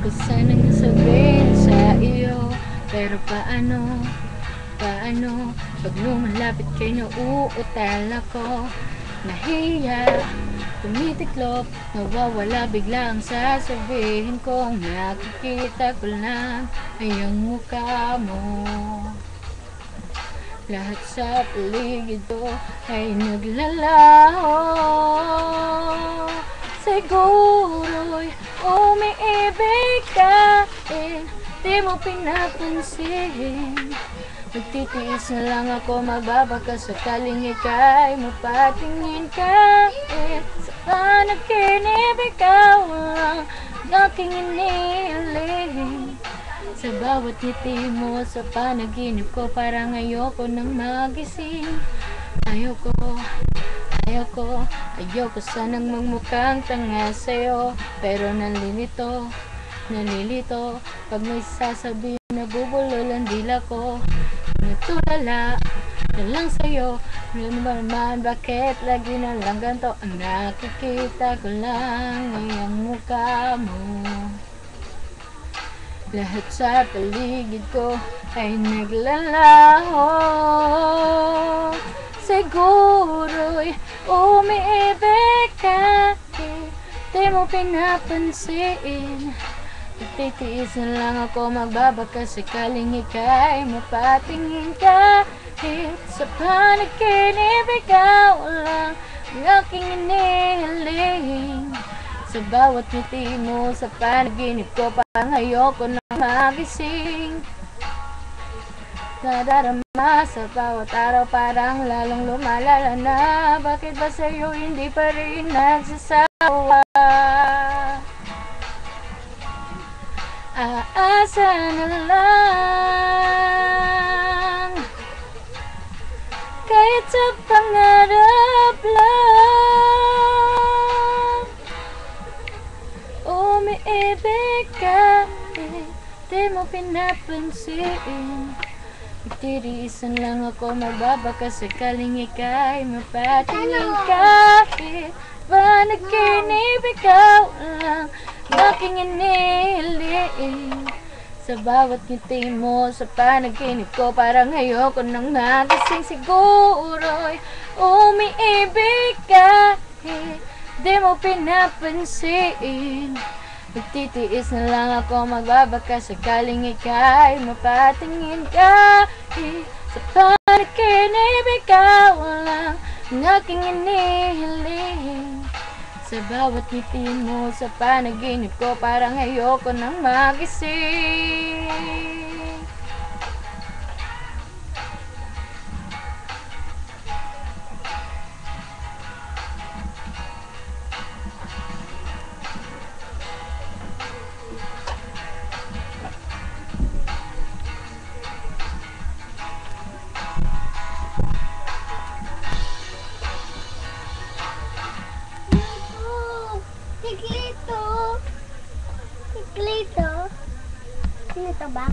Ayoko sanang sabihin sa iyo, pero paano pag lumalapit kay nauutal ako. Nahiya, tumitiklop, nawawala bigla ang sasabihin ko. Nakikita ko lang ay ang mukha mo. Lahat sa paligid ko ay naglalaho. Siguro'y umiibig ka, di mo pinapansin. Magtitiis na lang ako, magbabaka sakaling ika'y mapatingin ka. Sa panaginip ikaw ang aking inihiling. Sa bawat ngiti mo sa panaginip ko, parang ayoko nang magising. Ayoko sanang magmukhang tanga sa'yo, pero nalilito pag may sasabihin, nabubulol ang dila ko. Natulala na lang sa'yo, ano ba naman, bakit lagi na lang ganito? Ang nakikita ko lang ay ang mukha mo. Lahat sa paligid ko ay naglalaho. Siguro'y umiibig ka, di mo pinapansin. Magtitiis na lang ako, magbabaka sakaling ika'y mapatingin ka. Sa panaginip ikaw lang ang aking inihiling. Sa bawat ngiti mo sa panaginip ko, parang ayoko na magising. Nadarama sa bawat araw, parang lalong lumalala na. Bakit ba sa'yo hindi pa rin nagsasawa? Aasa na lang, kahit sa pangarap lang. Umiibig ka, di mo pinapansin. Magtiriisan lang ako, magbabaka sakaling ika'y mapatingin ka. Panaginip ikaw lang aking inihiling. Sa bawat ngiti mo sa panaginip ko, parang ayoko nang magising. Siguro'y umiibig ka, di mo pinapansin. Magtitiis na lang ako, magbabaka sakaling ika'y mapatingin ka. Sa panaginip ikaw lang ang aking inihiling. Sa bawat ngiti mo sa panaginip ko, parang ayoko nang magising. Siklito. Sino to ba?